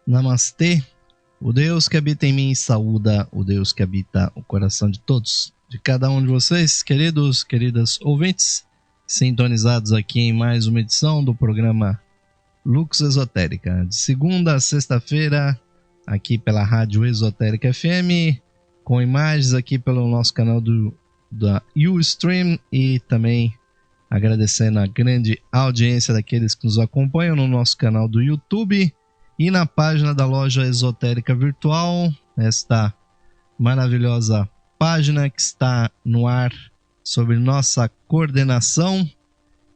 Namastê. O Deus que habita em mim saúda o Deus que habita o coração de todos, de cada um de vocês, queridos, queridas ouvintes, sintonizados aqui em mais uma edição do programa Lux Esotérica, de segunda a sexta-feira, aqui pela Rádio Esotérica FM, com imagens aqui pelo nosso canal da Ustream e também agradecendo a grande audiência daqueles que nos acompanham no nosso canal do YouTube e na página da Loja Esotérica Virtual, esta maravilhosa página que está no ar sob nossa coordenação.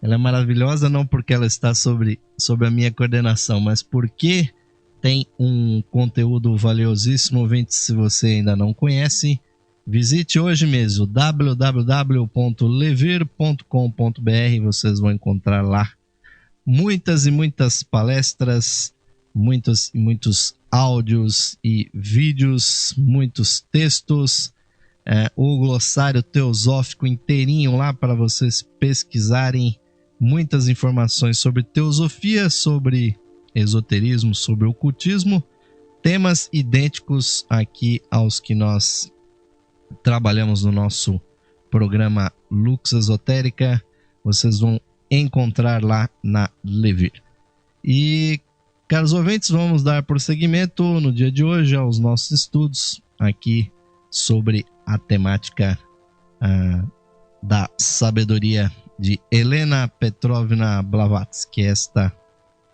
Ela é maravilhosa não porque ela está sob a minha coordenação, mas porque tem um conteúdo valiosíssimo. Ouvinte, se você ainda não conhece, visite hoje mesmo www.levir.com.br. Vocês vão encontrar lá muitas e muitas palestras, muitos e muitos áudios e vídeos, muitos textos, o glossário teosófico inteirinho lá para vocês pesquisarem muitas informações sobre teosofia, sobre esoterismo, sobre ocultismo, temas idênticos aqui aos que nós trabalhamos no nosso programa Lux Esotérica. Vocês vão encontrar lá na Levir. E, caros ouvintes, vamos dar prosseguimento no dia de hoje aos nossos estudos aqui sobre a temática da sabedoria de Helena Petrovna Blavatsky, esta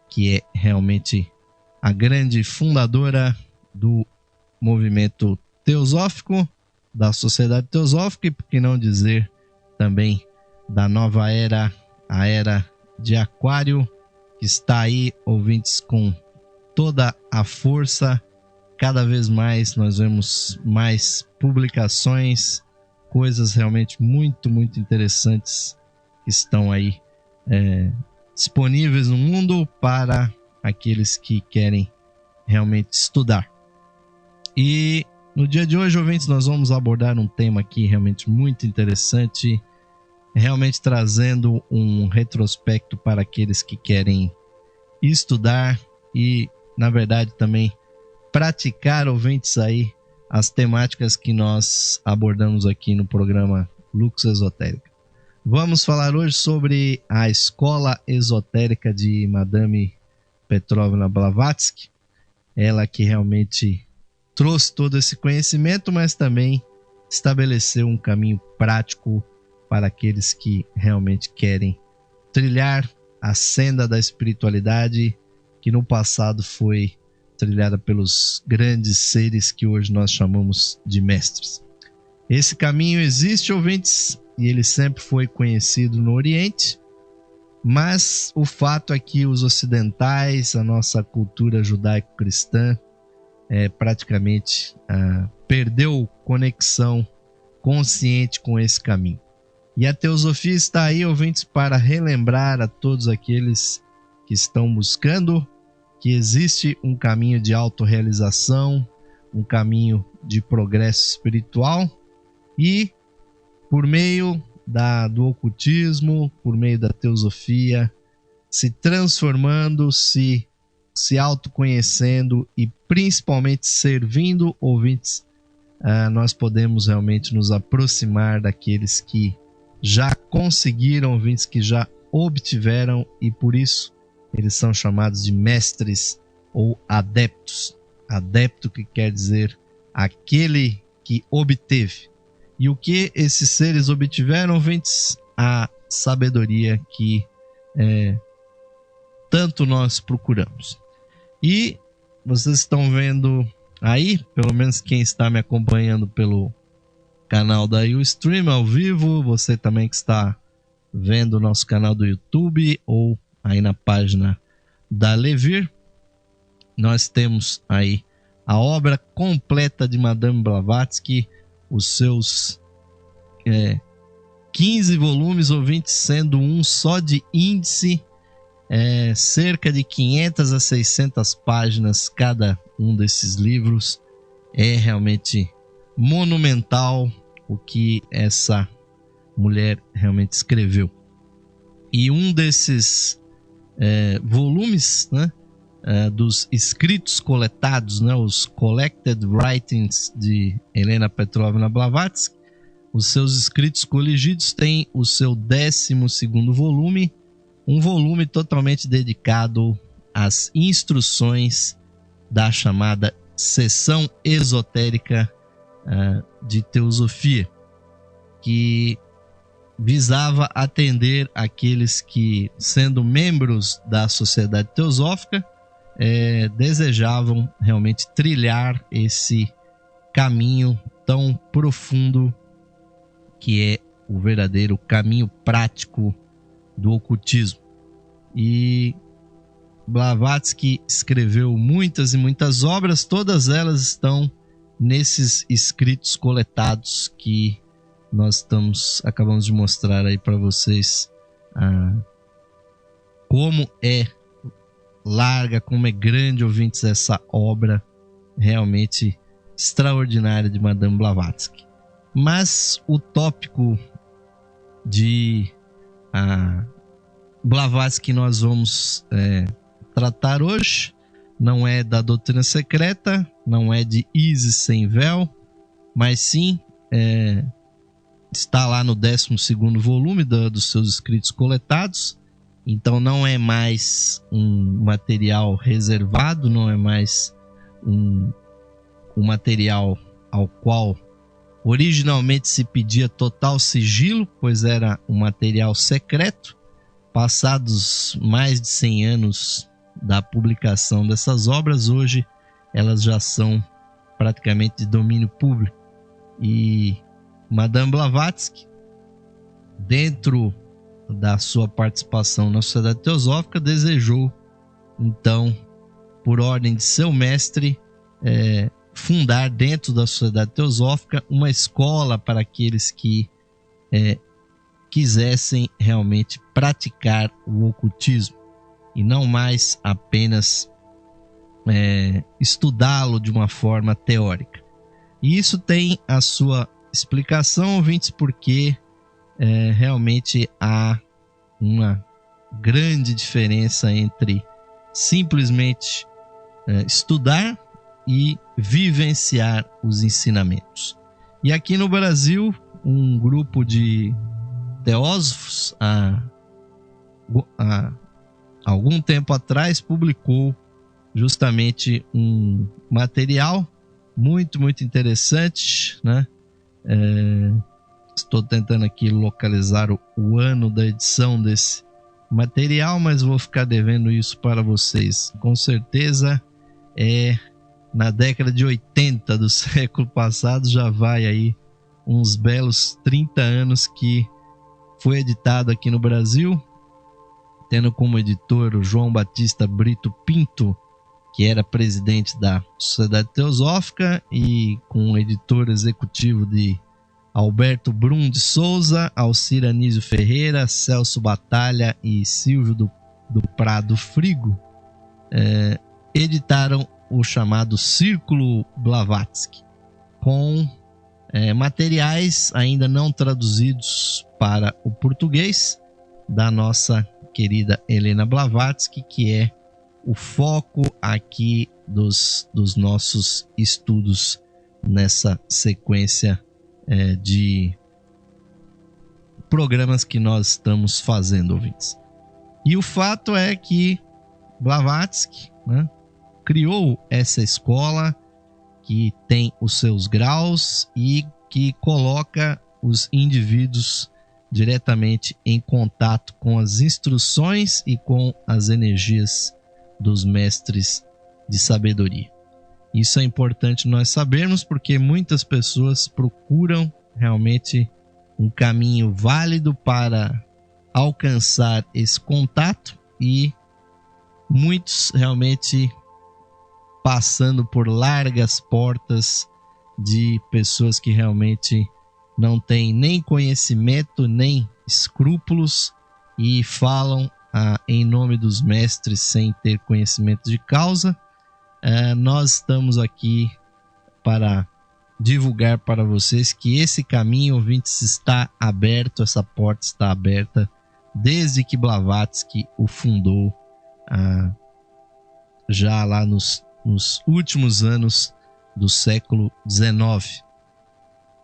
que é realmente a grande fundadora do movimento teosófico, da sociedade teosófica e, por que não dizer, também da nova era, a era de Aquário, que está aí, ouvintes, com toda a força. Cada vez mais nós vemos mais publicações, coisas realmente muito, muito interessantes que estão aí disponíveis no mundo para aqueles que querem realmente estudar. E no dia de hoje, ouvintes, nós vamos abordar um tema aqui realmente muito interessante, realmente trazendo um retrospecto para aqueles que querem estudar e, na verdade, também praticar, ouvintes, aí as temáticas que nós abordamos aqui no programa Lux Esotérica. Vamos falar hoje sobre a escola esotérica de Madame Petrovna Blavatsky, ela que realmente trouxe todo esse conhecimento, mas também estabeleceu um caminho prático para aqueles que realmente querem trilhar a senda da espiritualidade que no passado foi trilhada pelos grandes seres que hoje nós chamamos de mestres. Esse caminho existe, ouvintes, e ele sempre foi conhecido no Oriente, mas o fato é que os ocidentais, a nossa cultura judaico-cristã, praticamente perdeu conexão consciente com esse caminho. E a teosofia está aí, ouvintes, para relembrar a todos aqueles que estão buscando que existe um caminho de autorrealização, um caminho de progresso espiritual e, por meio do ocultismo, por meio da teosofia, se transformando, se autoconhecendo e principalmente servindo, ouvintes, nós podemos realmente nos aproximar daqueles que já conseguiram, ouvintes, que já obtiveram, e por isso eles são chamados de mestres ou adeptos. Adepto, que quer dizer aquele que obteve. E o que esses seres obtiveram, ouvintes? A sabedoria que tanto nós procuramos. E vocês estão vendo aí, pelo menos quem está me acompanhando pelo canal da Ustream ao vivo, você também que está vendo o nosso canal do YouTube ou aí na página da Levir, nós temos aí a obra completa de Madame Blavatsky, os seus 15 volumes, ouvintes, sendo um só de índice, cerca de 500 a 600 páginas cada um desses livros. É realmente monumental o que essa mulher realmente escreveu. E um desses volumes, né, dos escritos coletados, né, os Collected Writings de Helena Petrovna Blavatsky. Os seus escritos coligidos têm o seu 12º volume, um volume totalmente dedicado às instruções da chamada seção esotérica de teosofia, que visava atender aqueles que, sendo membros da sociedade teosófica, desejavam realmente trilhar esse caminho tão profundo que é o verdadeiro caminho prático do ocultismo. E Blavatsky escreveu muitas e muitas obras, todas elas estão nesses escritos coletados que nós acabamos de mostrar aí para vocês como é larga, como é grande, ouvintes, essa obra realmente extraordinária de Madame Blavatsky. Mas o tópico de Blavatsky que nós vamos tratar hoje não é da doutrina secreta, não é de Isis sem véu, mas sim está lá no 12º volume dos seus escritos coletados. Então não é mais um material reservado, não é mais um material ao qual originalmente se pedia total sigilo, pois era um material secreto. Passados mais de 100 anos da publicação dessas obras, hoje elas já são praticamente de domínio público. E Madame Blavatsky, dentro da sua participação na Sociedade Teosófica, desejou, então, por ordem de seu mestre, fundar dentro da Sociedade Teosófica uma escola para aqueles que quisessem realmente praticar o ocultismo e não mais apenas estudá-lo de uma forma teórica. E isso tem a sua explicação, ouvintes, porque realmente há uma grande diferença entre simplesmente estudar e vivenciar os ensinamentos. E aqui no Brasil, um grupo de teósofos, há algum tempo atrás, publicou justamente um material muito, muito interessante, né? Estou tentando aqui localizar o ano da edição desse material, mas vou ficar devendo isso para vocês. Com certeza na década de 80 do século passado, já vai aí uns belos 30 anos que foi editado aqui no Brasil, tendo como editor o João Batista Brito Pinto, que era presidente da Sociedade Teosófica, e com o editor executivo de Alberto Brum de Souza, Alcir Anísio Ferreira, Celso Batalha e Silvio do Prado Frigo, editaram o chamado Círculo Blavatsky, com materiais ainda não traduzidos para o português da nossa querida Helena Blavatsky, que é o foco aqui dos nossos estudos nessa sequência de programas que nós estamos fazendo, ouvintes. E o fato é que Blavatsky, né, criou essa escola que tem os seus graus e que coloca os indivíduos diretamente em contato com as instruções e com as energias dos mestres de sabedoria. Isso é importante nós sabermos, porque muitas pessoas procuram realmente um caminho válido para alcançar esse contato, e muitos realmente passando por largas portas de pessoas que realmente não têm nem conhecimento nem escrúpulos e falam em nome dos mestres sem ter conhecimento de causa. Nós estamos aqui para divulgar para vocês que esse caminho, ouvintes, está aberto, essa porta está aberta desde que Blavatsky o fundou já lá nos últimos anos do século XIX.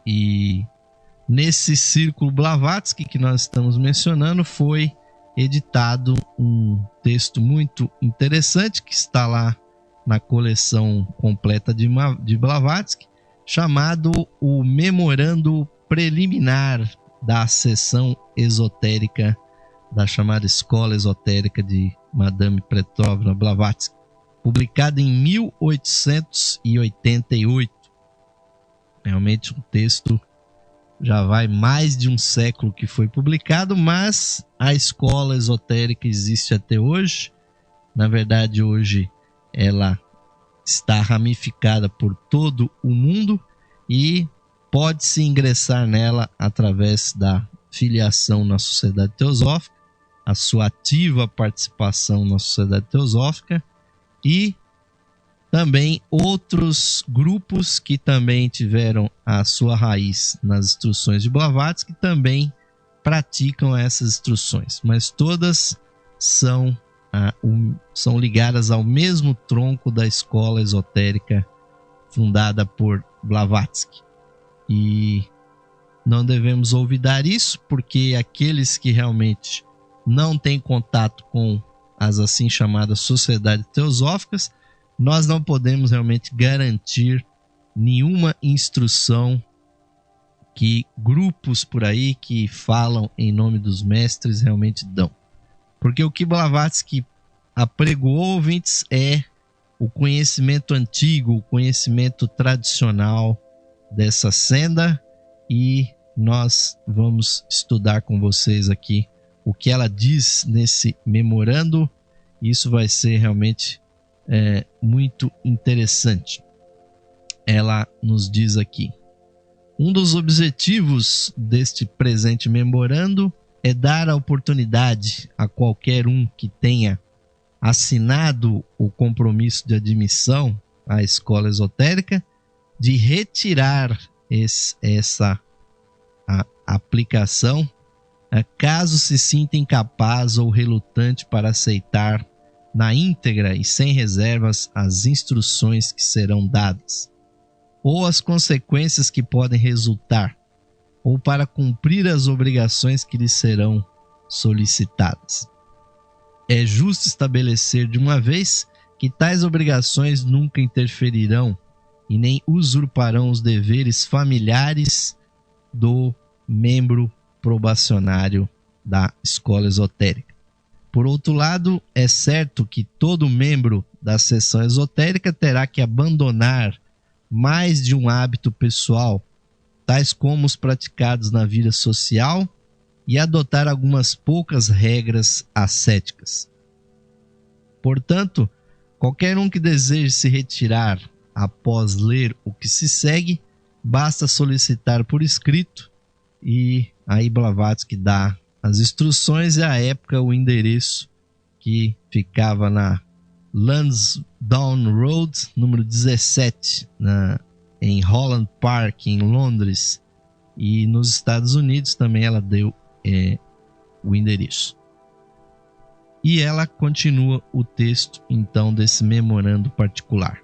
E nesse Círculo Blavatsky que nós estamos mencionando, foi editado um texto muito interessante que está lá na coleção completa de Blavatsky, chamado o Memorando Preliminar da Seção Esotérica da chamada Escola Esotérica de Madame Petrovna Blavatsky, publicado em 1888. Realmente um texto já vai mais de um século que foi publicado, mas a escola esotérica existe até hoje. Na verdade, hoje ela está ramificada por todo o mundo e pode-se ingressar nela através da filiação na Sociedade Teosófica, a sua ativa participação na Sociedade Teosófica, e também outros grupos que também tiveram a sua raiz nas instruções de Blavatsky também praticam essas instruções, mas todas são ligadas ao mesmo tronco da escola esotérica fundada por Blavatsky. E não devemos olvidar isso, porque aqueles que realmente não têm contato com as assim chamadas sociedades teosóficas, nós não podemos realmente garantir nenhuma instrução que grupos por aí que falam em nome dos mestres realmente dão. Porque o que Blavatsky apregoou, ouvintes, é o conhecimento antigo, o conhecimento tradicional dessa senda, e nós vamos estudar com vocês aqui o que ela diz nesse memorando. Isso vai ser realmente muito interessante. Ela nos diz aqui: um dos objetivos deste presente memorando é dar a oportunidade a qualquer um que tenha assinado o compromisso de admissão à escola esotérica de retirar essa aplicação, caso se sinta incapaz ou relutante para aceitar na íntegra e sem reservas as instruções que serão dadas, ou as consequências que podem resultar, ou para cumprir as obrigações que lhe serão solicitadas. É justo estabelecer de uma vez que tais obrigações nunca interferirão e nem usurparão os deveres familiares do membro probacionário da escola esotérica. Por outro lado, é certo que todo membro da seção esotérica terá que abandonar mais de um hábito pessoal, tais como os praticados na vida social, e adotar algumas poucas regras ascéticas. Portanto, qualquer um que deseje se retirar após ler o que se segue, basta solicitar por escrito, e aí Blavatsky dá as instruções e à época o endereço, que ficava na Lansdowne Road, número 17, em Holland Park, em Londres, e nos Estados Unidos também ela deu o endereço. E ela continua o texto então desse memorando particular.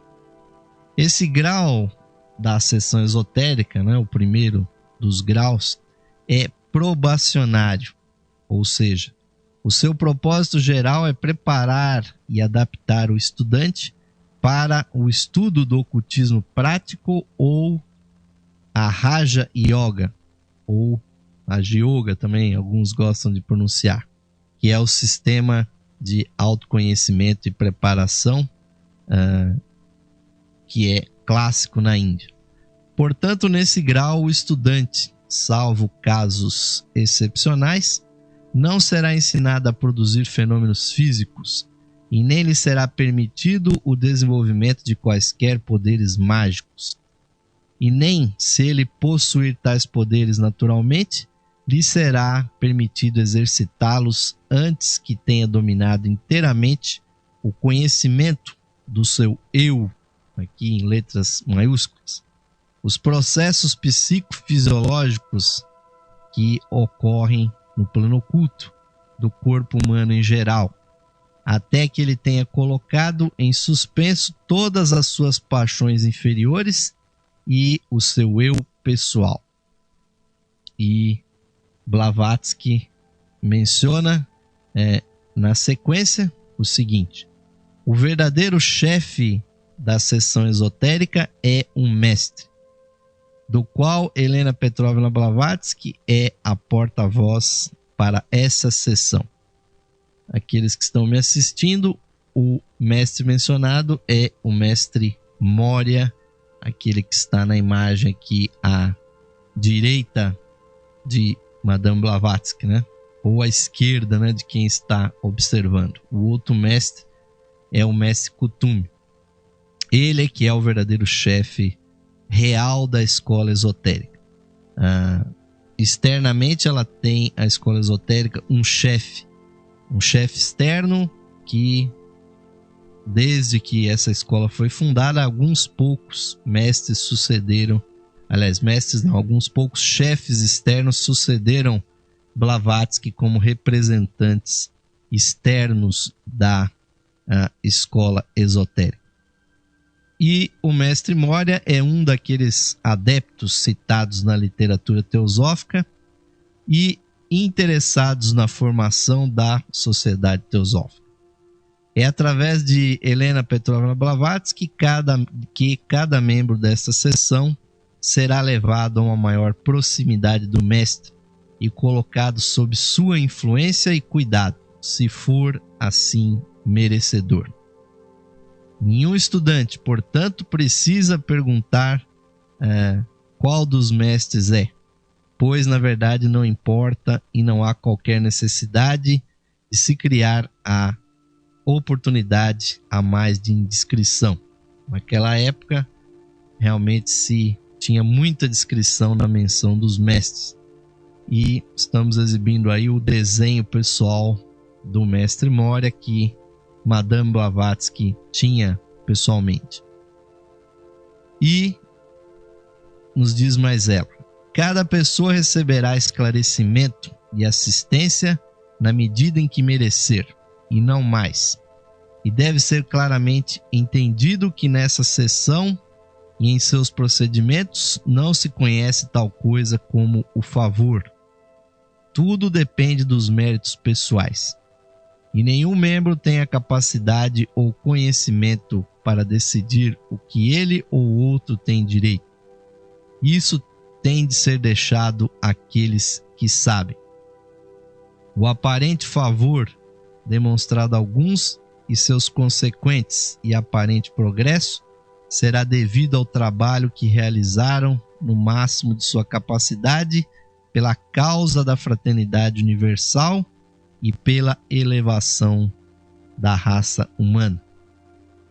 Esse grau da seção esotérica, o primeiro dos graus, é probacionário, ou seja, o seu propósito geral é preparar e adaptar o estudante para o estudo do ocultismo prático, ou a Raja Yoga, ou a Yoga também, alguns gostam de pronunciar, que é o sistema de autoconhecimento e preparação que é clássico na Índia. Portanto, nesse grau, o estudante, salvo casos excepcionais, não será ensinado a produzir fenômenos físicos e nem lhe será permitido o desenvolvimento de quaisquer poderes mágicos. E nem, se ele possuir tais poderes naturalmente, lhe será permitido exercitá-los antes que tenha dominado inteiramente o conhecimento do seu eu, aqui em letras maiúsculas, os processos psicofisiológicos que ocorrem no plano oculto do corpo humano em geral, até que ele tenha colocado em suspenso todas as suas paixões inferiores e o seu eu pessoal. E Blavatsky menciona na sequência o seguinte: o verdadeiro chefe da seção esotérica é um mestre, do qual Helena Petrovna Blavatsky é a porta-voz para essa seção. Aqueles que estão me assistindo, o mestre mencionado é o mestre Moria, aquele que está na imagem aqui à direita de Madame Blavatsky, né? Ou à esquerda, né, de quem está observando. O outro mestre é o mestre Kuthumi. Ele é que é o verdadeiro chefe real da escola esotérica. Externamente ela tem, a escola esotérica, um chefe externo que, desde que essa escola foi fundada, alguns poucos mestres sucederam, alguns poucos chefes externos sucederam Blavatsky como representantes externos da escola esotérica. E o mestre Moria é um daqueles adeptos citados na literatura teosófica e interessados na formação da sociedade teosófica. É através de Helena Petrovna Blavatsky que cada membro dessa seção será levado a uma maior proximidade do mestre e colocado sob sua influência e cuidado, se for assim merecedor. Nenhum estudante, portanto, precisa perguntar qual dos mestres é, pois na verdade não importa e não há qualquer necessidade de se criar a oportunidade a mais de indiscrição. Naquela época, realmente se tinha muita discrição na menção dos mestres. E estamos exibindo aí o desenho pessoal do mestre Moria que Madame Blavatsky tinha pessoalmente. E nos diz mais ela: cada pessoa receberá esclarecimento e assistência na medida em que merecer, e não mais. E deve ser claramente entendido que nessa seção e em seus procedimentos não se conhece tal coisa como o favor. Tudo depende dos méritos pessoais. E nenhum membro tem a capacidade ou conhecimento para decidir o que ele ou outro tem direito. Isso tem de ser deixado àqueles que sabem. O aparente favor demonstrado a alguns e seus consequentes e aparente progresso será devido ao trabalho que realizaram no máximo de sua capacidade pela causa da fraternidade universal e pela elevação da raça humana.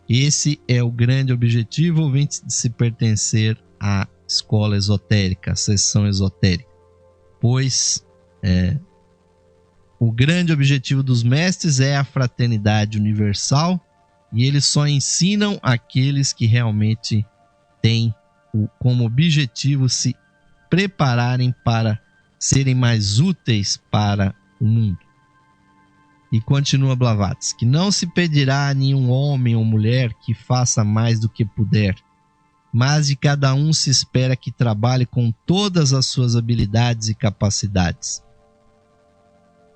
Esse é o grande objetivo, ouvintes, de se pertencer à escola esotérica, à seção esotérica, pois o grande objetivo dos mestres é a fraternidade universal e eles só ensinam aqueles que realmente têm como objetivo se prepararem para serem mais úteis para o mundo. E continua Blavatsky: não se pedirá a nenhum homem ou mulher que faça mais do que puder, mas de cada um se espera que trabalhe com todas as suas habilidades e capacidades.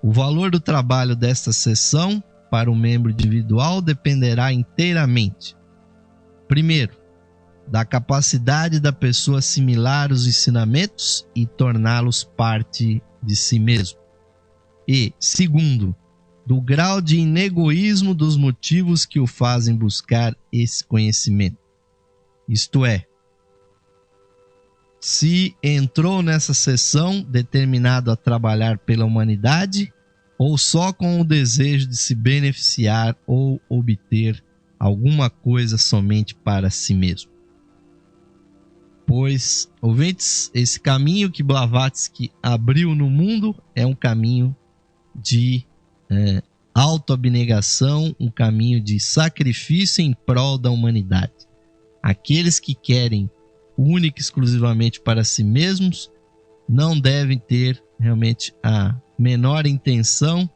O valor do trabalho desta seção para o membro individual dependerá inteiramente, primeiro, da capacidade da pessoa assimilar os ensinamentos e torná-los parte de si mesmo, e, segundo, do grau de inegoísmo dos motivos que o fazem buscar esse conhecimento. Isto é, se entrou nessa seção determinado a trabalhar pela humanidade ou só com o desejo de se beneficiar ou obter alguma coisa somente para si mesmo. Pois, ouvintes, esse caminho que Blavatsky abriu no mundo é um caminho de autoabnegação, um caminho de sacrifício em prol da humanidade. Aqueles que querem única e exclusivamente para si mesmos não devem ter realmente a menor intenção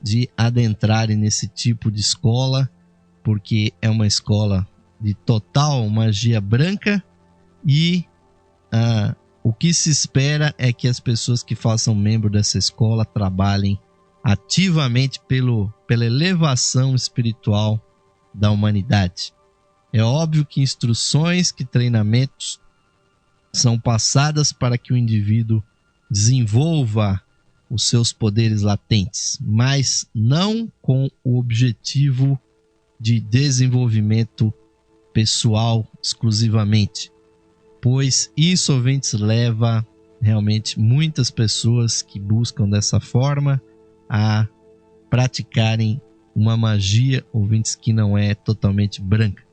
de adentrarem nesse tipo de escola, porque é uma escola de total magia branca e o que se espera é que as pessoas que façam membro dessa escola trabalhem ativamente pela elevação espiritual da humanidade. É óbvio que instruções, que treinamentos são passadas para que o indivíduo desenvolva os seus poderes latentes, mas não com o objetivo de desenvolvimento pessoal exclusivamente, pois isso, ouvintes, leva realmente muitas pessoas que buscam dessa forma a praticarem uma magia, ouvintes, que não é totalmente branca.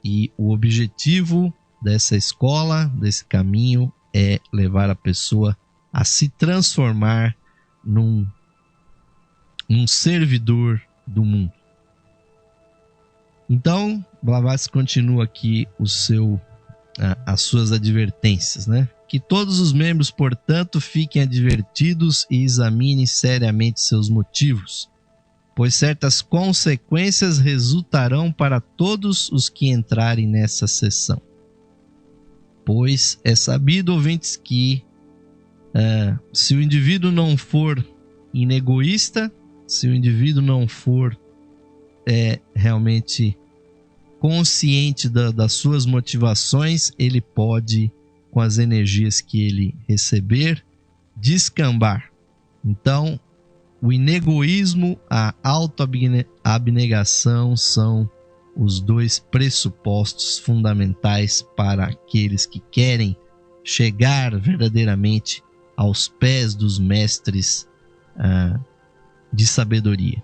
E o objetivo dessa escola, desse caminho, é levar a pessoa a se transformar num servidor do mundo. Então, Blavatsky continua aqui as suas advertências, né? Que todos os membros, portanto, fiquem advertidos e examinem seriamente seus motivos, pois certas consequências resultarão para todos os que entrarem nessa sessão. Pois é sabido, ouvintes, que se o indivíduo não for inegoísta, se o indivíduo não for realmente consciente das suas motivações, ele pode, com as energias que ele receber, descambar. Então, o inegoísmo, a autoabnegação são os dois pressupostos fundamentais para aqueles que querem chegar verdadeiramente aos pés dos mestres de sabedoria.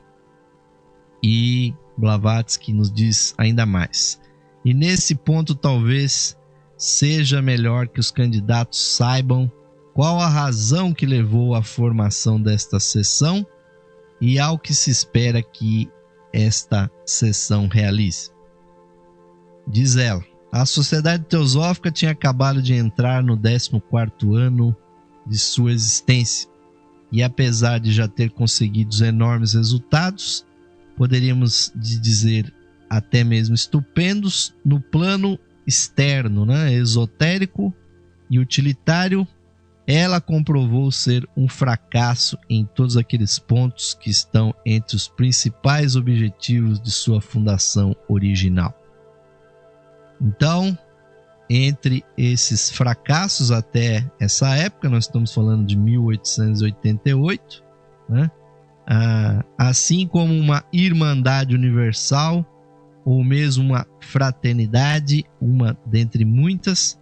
E Blavatsky nos diz ainda mais. E nesse ponto talvez seja melhor que os candidatos saibam qual a razão que levou à formação desta sessão e ao que se espera que esta sessão realize. Diz ela, a Sociedade Teosófica tinha acabado de entrar no 14º ano de sua existência e, apesar de já ter conseguido enormes resultados, poderíamos dizer até mesmo estupendos, no plano externo, né, esotérico e utilitário, ela comprovou ser um fracasso em todos aqueles pontos que estão entre os principais objetivos de sua fundação original. Então, entre esses fracassos até essa época, nós estamos falando de 1888, né? Assim como uma irmandade universal, ou mesmo uma fraternidade, uma dentre muitas,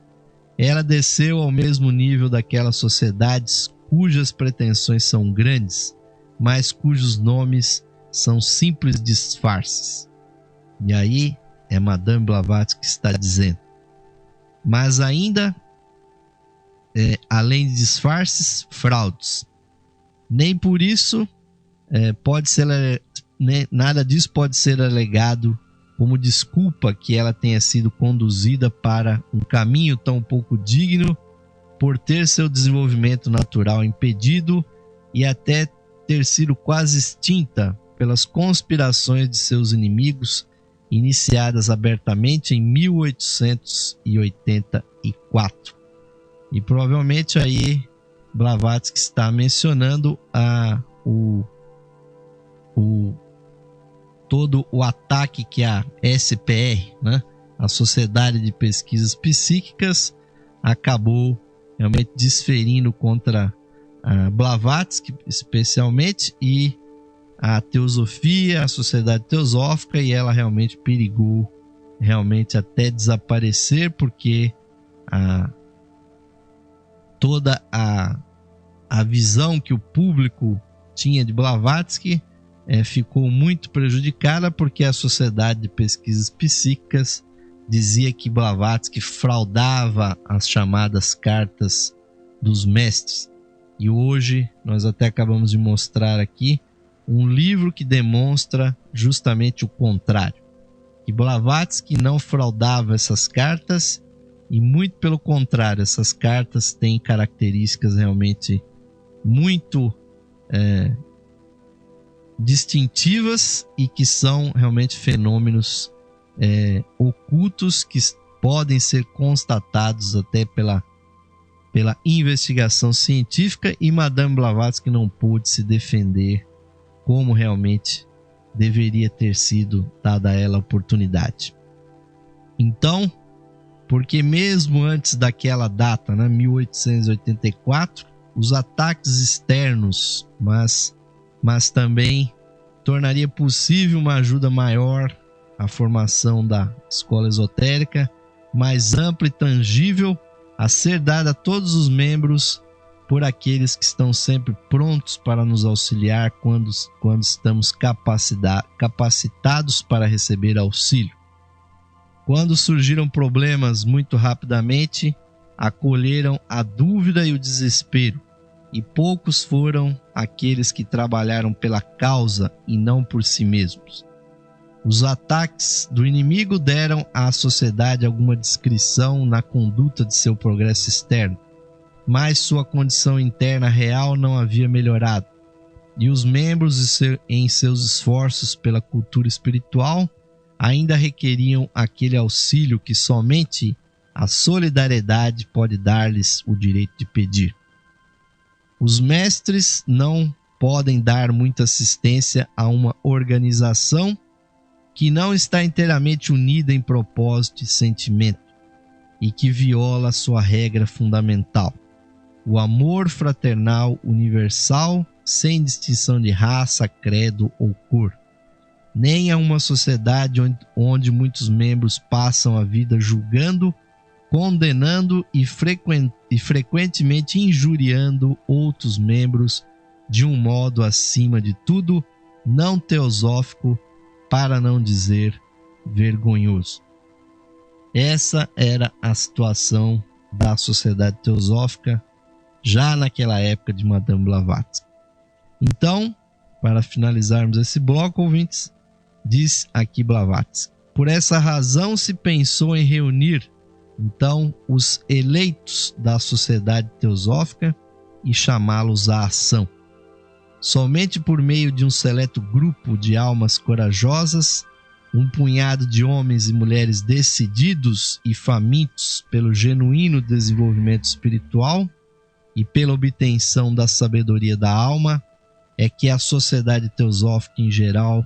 ela desceu ao mesmo nível daquelas sociedades cujas pretensões são grandes, mas cujos nomes são simples disfarces. E aí é Madame Blavatsky que está dizendo. Mas ainda, além de disfarces, fraudes. Nem por isso nada disso pode ser alegado como desculpa que ela tenha sido conduzida para um caminho tão pouco digno por ter seu desenvolvimento natural impedido e até ter sido quase extinta pelas conspirações de seus inimigos, iniciadas abertamente em 1884. E provavelmente aí Blavatsky está mencionando todo o ataque que a SPR, né, a Sociedade de Pesquisas Psíquicas, acabou realmente desferindo contra Blavatsky, especialmente, e a teosofia, a Sociedade Teosófica, e ela realmente perigou realmente até desaparecer, porque toda a visão que o público tinha de Blavatsky ficou muito prejudicada, porque a Sociedade de Pesquisas Psíquicas dizia que Blavatsky fraudava as chamadas cartas dos mestres. E hoje nós até acabamos de mostrar aqui um livro que demonstra justamente o contrário, que Blavatsky não fraudava essas cartas, e muito pelo contrário, essas cartas têm características realmente muito distintivas e que são realmente fenômenos ocultos que podem ser constatados até pela investigação científica, e Madame Blavatsky não pôde se defender como realmente deveria ter sido dada a ela a oportunidade. Então, porque mesmo antes daquela data, 1884, os ataques externos, mas também tornaria possível uma ajuda maior à formação da escola esotérica, mais ampla e tangível, a ser dada a todos os membros por aqueles que estão sempre prontos para nos auxiliar quando estamos capacitados para receber auxílio. Quando surgiram problemas muito rapidamente, acolheram a dúvida e o desespero, e poucos foram aqueles que trabalharam pela causa e não por si mesmos. Os ataques do inimigo deram à sociedade alguma descrição na conduta de seu progresso externo, mas sua condição interna real não havia melhorado, e os membros, em seus esforços pela cultura espiritual, ainda requeriam aquele auxílio que somente a solidariedade pode dar-lhes o direito de pedir. Os mestres não podem dar muita assistência a uma organização que não está inteiramente unida em propósito e sentimento, e que viola sua regra fundamental, o amor fraternal universal, sem distinção de raça, credo ou cor. Nem a uma sociedade onde muitos membros passam a vida julgando, condenando e frequentemente injuriando outros membros de um modo, acima de tudo, não teosófico, para não dizer vergonhoso. Essa era a situação da sociedade teosófica já naquela época de Madame Blavatsky. Então, para finalizarmos esse bloco, ouvintes, diz aqui Blavatsky: por essa razão se pensou em reunir então os eleitos da sociedade teosófica e chamá-los à ação. Somente por meio de um seleto grupo de almas corajosas, um punhado de homens e mulheres decididos e famintos pelo genuíno desenvolvimento espiritual e pela obtenção da sabedoria da alma, é que a sociedade teosófica em geral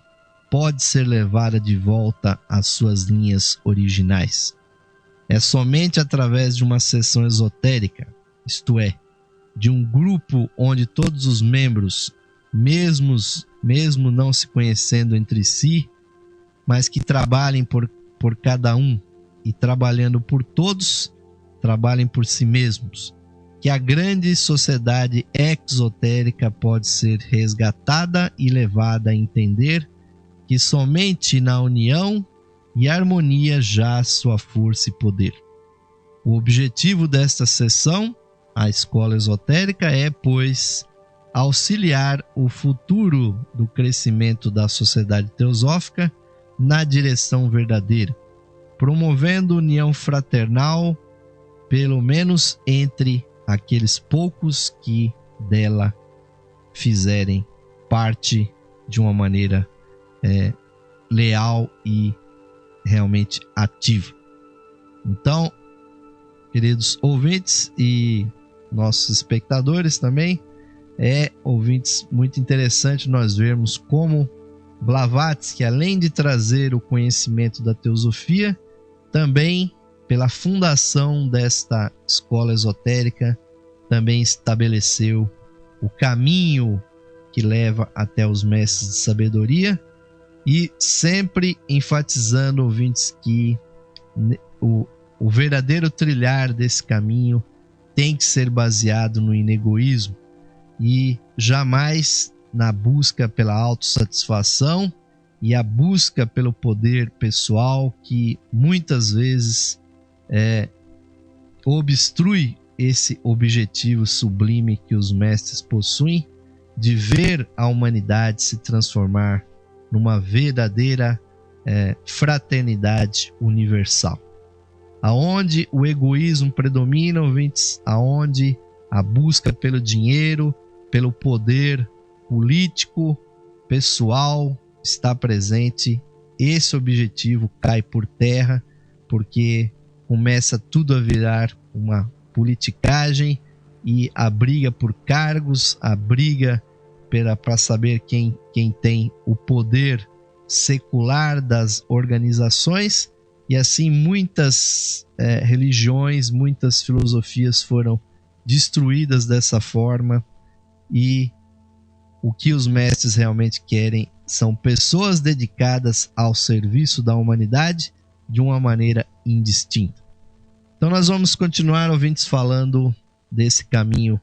pode ser levada de volta às suas linhas originais. É somente através de uma sessão esotérica, isto é, de um grupo onde todos os membros, mesmo não se conhecendo entre si, mas que trabalhem por cada um e trabalhando por todos, trabalhem por si mesmos, que a grande sociedade exotérica pode ser resgatada e levada a entender que somente na união e harmonia jaz sua força e poder. O objetivo desta sessão, a escola esotérica, é, pois, auxiliar o futuro do crescimento da sociedade teosófica na direção verdadeira, promovendo união fraternal, pelo menos entre aqueles poucos que dela fizerem parte de uma maneira leal e realmente ativa. Então, queridos ouvintes e nossos espectadores também, ouvintes, muito interessante nós vermos como Blavatsky, além de trazer o conhecimento da teosofia, também pela fundação desta escola esotérica, também estabeleceu o caminho que leva até os mestres de sabedoria, e sempre enfatizando, ouvintes, que o verdadeiro trilhar desse caminho tem que ser baseado no inegoísmo e jamais na busca pela autossatisfação e a busca pelo poder pessoal, que muitas vezes obstrui esse objetivo sublime que os mestres possuem de ver a humanidade se transformar numa verdadeira fraternidade universal. Aonde o egoísmo predomina, ouvintes, aonde a busca pelo dinheiro, pelo poder político, pessoal está presente, esse objetivo cai por terra, porque começa tudo a virar uma politicagem e a briga por cargos, a briga para saber quem tem o poder secular das organizações, e assim muitas religiões, muitas filosofias foram destruídas dessa forma, e o que os mestres realmente querem são pessoas dedicadas ao serviço da humanidade de uma maneira indistinta. Então nós vamos continuar, ouvintes, falando desse caminho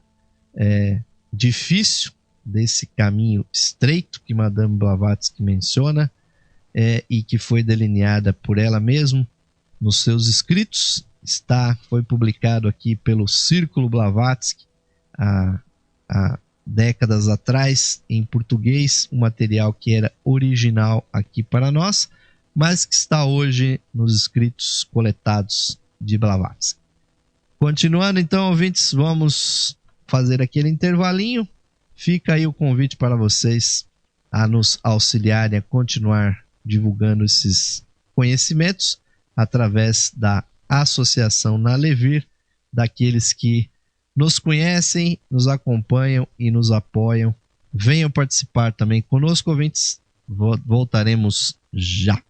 difícil, desse caminho estreito que Madame Blavatsky menciona, e que foi delineada por ela mesma nos seus escritos. Foi publicado aqui pelo Círculo Blavatsky há décadas atrás, em português, um material que era original aqui para nós, mas que está hoje nos escritos coletados de Blavatsky. Continuando então, ouvintes, vamos fazer aquele intervalinho. Fica aí o convite para vocês a nos auxiliarem a continuar divulgando esses conhecimentos através da associação Nalevir, daqueles que nos conhecem, nos acompanham e nos apoiam. Venham participar também conosco, ouvintes. Voltaremos já.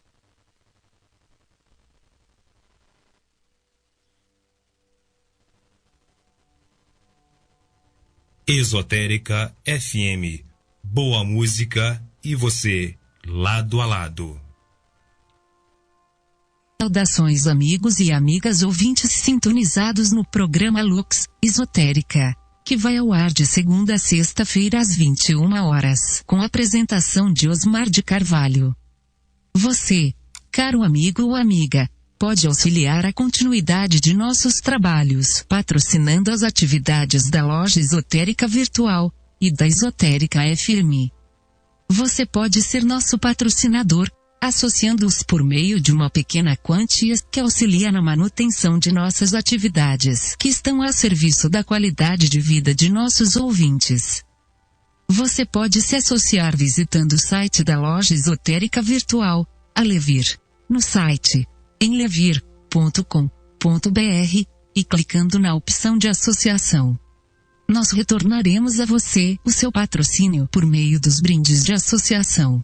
Esotérica FM. Boa música e você, lado a lado. Saudações, amigos e amigas ouvintes sintonizados no programa Lux Esotérica, que vai ao ar de segunda a sexta-feira às 21 horas, com a apresentação de Osmar de Carvalho. Você, caro amigo ou amiga, pode auxiliar a continuidade de nossos trabalhos patrocinando as atividades da Loja Esotérica Virtual e da Esotérica FM. Você pode ser nosso patrocinador, associando-os por meio de uma pequena quantia que auxilia na manutenção de nossas atividades, que estão a serviço da qualidade de vida de nossos ouvintes. Você pode se associar visitando o site da Loja Esotérica Virtual, a Levir, no site enlevir.com.br, e clicando na opção de associação. Nós retornaremos a você o seu patrocínio por meio dos brindes de associação.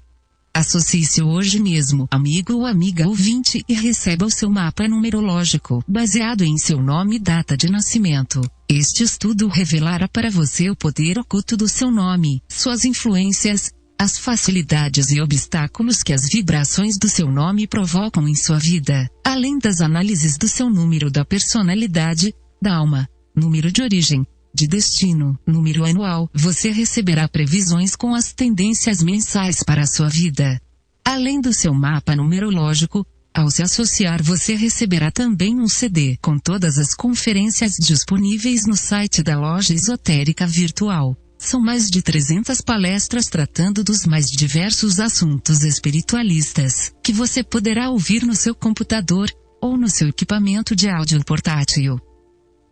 Associe-se hoje mesmo, amigo ou amiga ouvinte, e receba o seu mapa numerológico, baseado em seu nome e data de nascimento. Este estudo revelará para você o poder oculto do seu nome, suas influências, as facilidades e obstáculos que as vibrações do seu nome provocam em sua vida, além das análises do seu número da personalidade, da alma, número de origem, de destino, número anual. Você receberá previsões com as tendências mensais para a sua vida. Além do seu mapa numerológico, ao se associar você receberá também um CD com todas as conferências disponíveis no site da Loja Esotérica Virtual. São mais de 300 palestras tratando dos mais diversos assuntos espiritualistas, que você poderá ouvir no seu computador, ou no seu equipamento de áudio portátil.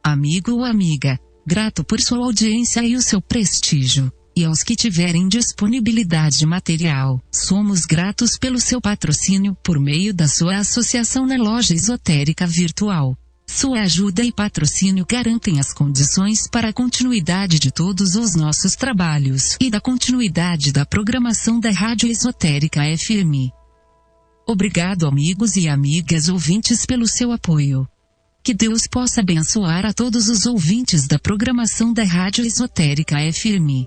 Amigo ou amiga, grato por sua audiência e o seu prestígio. E aos que tiverem disponibilidade material, somos gratos pelo seu patrocínio por meio da sua associação na Loja Esotérica Virtual. Sua ajuda e patrocínio garantem as condições para a continuidade de todos os nossos trabalhos e da continuidade da programação da Rádio Esotérica FM. Obrigado, amigos e amigas ouvintes, pelo seu apoio. Que Deus possa abençoar a todos os ouvintes da programação da Rádio Esotérica FM.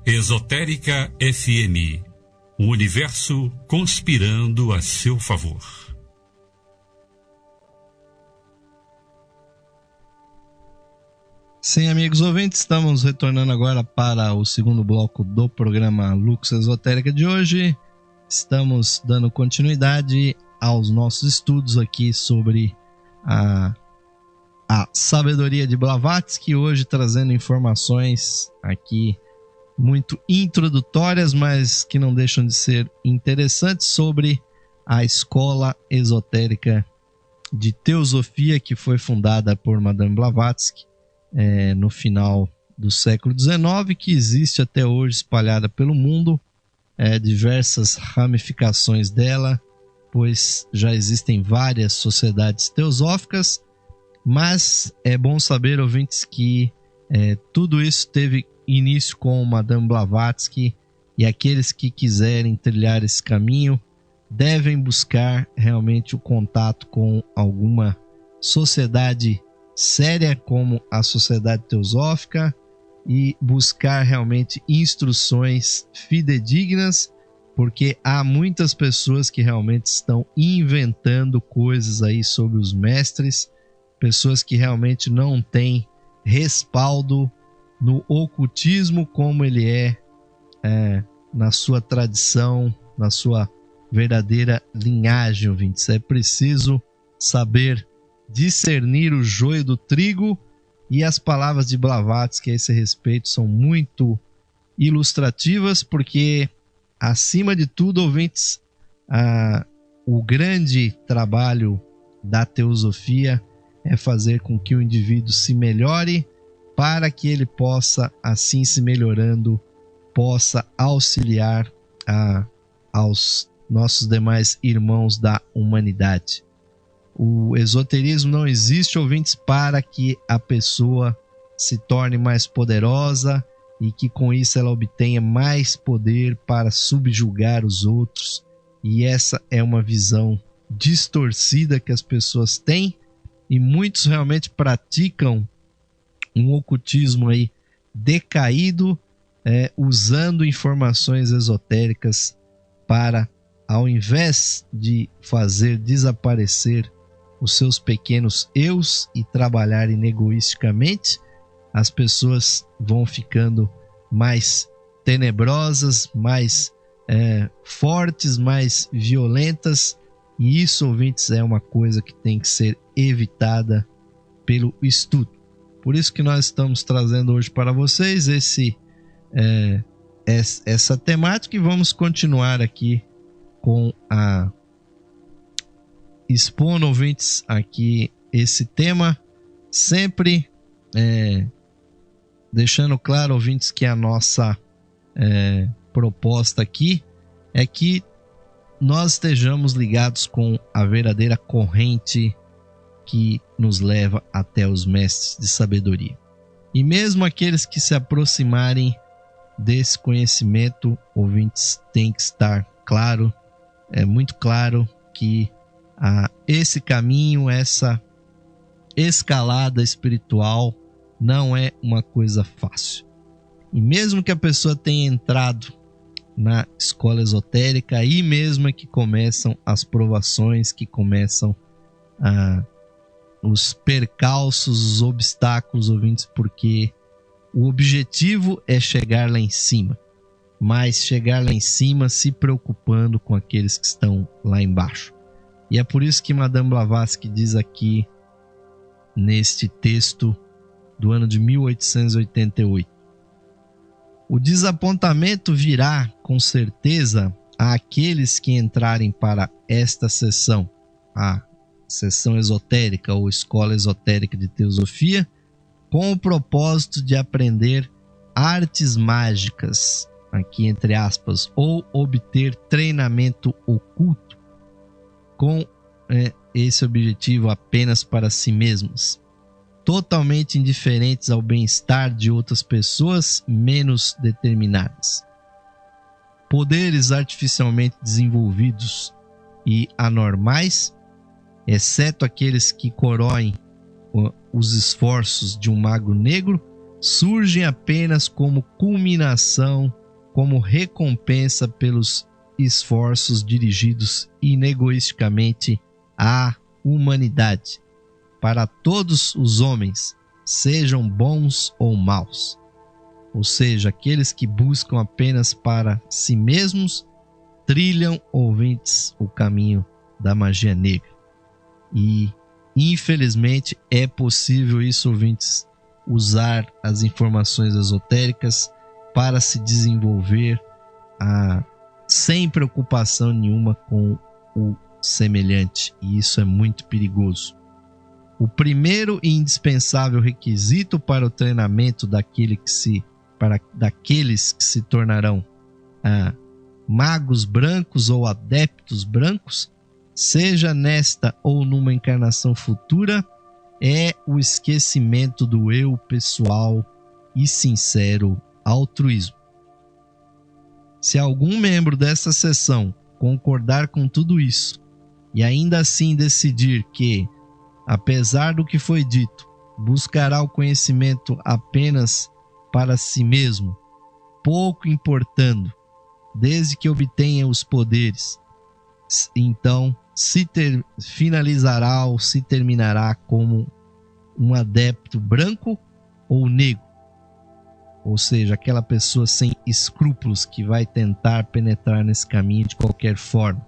Esotérica FM. O universo conspirando a seu favor. Sim, amigos ouvintes, estamos retornando agora para o segundo bloco do programa Lux Esotérica de hoje. Estamos dando continuidade aos nossos estudos aqui sobre a sabedoria de Blavatsky, hoje trazendo informações aqui muito introdutórias, mas que não deixam de ser interessantes, sobre a escola esotérica de teosofia que foi fundada por Madame Blavatsky no final do século XIX, que existe até hoje espalhada pelo mundo, diversas ramificações dela, pois já existem várias sociedades teosóficas, mas é bom saber, ouvintes, que tudo isso teve início com Madame Blavatsky, e aqueles que quiserem trilhar esse caminho devem buscar realmente o contato com alguma sociedade séria, como a Sociedade Teosófica, e buscar realmente instruções fidedignas, porque há muitas pessoas que realmente estão inventando coisas aí sobre os mestres, pessoas que realmente não têm respaldo no ocultismo como ele na sua tradição, na sua verdadeira linhagem, ouvintes. É preciso saber discernir o joio do trigo, e as palavras de Blavatsky a esse respeito são muito ilustrativas, porque, acima de tudo, ouvintes, o grande trabalho da teosofia é fazer com que o indivíduo se melhore, para que ele possa, assim se melhorando, possa auxiliar aos nossos demais irmãos da humanidade. O esoterismo não existe, ouvintes, para que a pessoa se torne mais poderosa e que com isso ela obtenha mais poder para subjugar os outros. E essa é uma visão distorcida que as pessoas têm, e muitos realmente praticam um ocultismo aí decaído, usando informações esotéricas para, ao invés de fazer desaparecer os seus pequenos eus e trabalharem egoisticamente, as pessoas vão ficando mais tenebrosas, mais fortes, mais violentas, e isso, ouvintes, é uma coisa que tem que ser evitada pelo estudo. Por isso que nós estamos trazendo hoje para vocês essa temática, e vamos continuar aqui com expondo, ouvintes, aqui esse tema, sempre deixando claro, ouvintes, que a nossa proposta aqui é que nós estejamos ligados com a verdadeira corrente que nos leva até os mestres de sabedoria. E mesmo aqueles que se aproximarem desse conhecimento, ouvintes, tem que estar claro, muito claro, que esse caminho, essa escalada espiritual não é uma coisa fácil. E mesmo que a pessoa tenha entrado na escola esotérica, aí mesmo é que começam as provações, que começam os percalços, os obstáculos, ouvintes, porque o objetivo é chegar lá em cima, mas chegar lá em cima se preocupando com aqueles que estão lá embaixo. E é por isso que Madame Blavatsky diz aqui neste texto do ano de 1888: o desapontamento virá com certeza àqueles que entrarem para esta sessão, a sessão esotérica ou escola esotérica de teosofia, com o propósito de aprender artes mágicas, aqui entre aspas, ou obter treinamento oculto, com esse objetivo apenas para si mesmos, totalmente indiferentes ao bem-estar de outras pessoas menos determinadas. Poderes artificialmente desenvolvidos e anormais, exceto aqueles que coroem os esforços de um mago negro, surgem apenas como culminação, como recompensa pelos esforços dirigidos inegoisticamente à humanidade, para todos os homens, sejam bons ou maus. Ou seja, aqueles que buscam apenas para si mesmos trilham, ouvintes, o caminho da magia negra. E, infelizmente, é possível isso, ouvintes, usar as informações esotéricas para se desenvolver sem preocupação nenhuma com o semelhante. E isso é muito perigoso. O primeiro e indispensável requisito para o treinamento daqueles que se tornarão magos brancos ou adeptos brancos, seja nesta ou numa encarnação futura, é o esquecimento do eu pessoal e sincero altruísmo. Se algum membro dessa sessão concordar com tudo isso e ainda assim decidir que, apesar do que foi dito, buscará o conhecimento apenas para si mesmo, pouco importando, desde que obtenha os poderes, então finalizará ou se terminará como um adepto branco ou negro, ou seja, aquela pessoa sem escrúpulos que vai tentar penetrar nesse caminho de qualquer forma.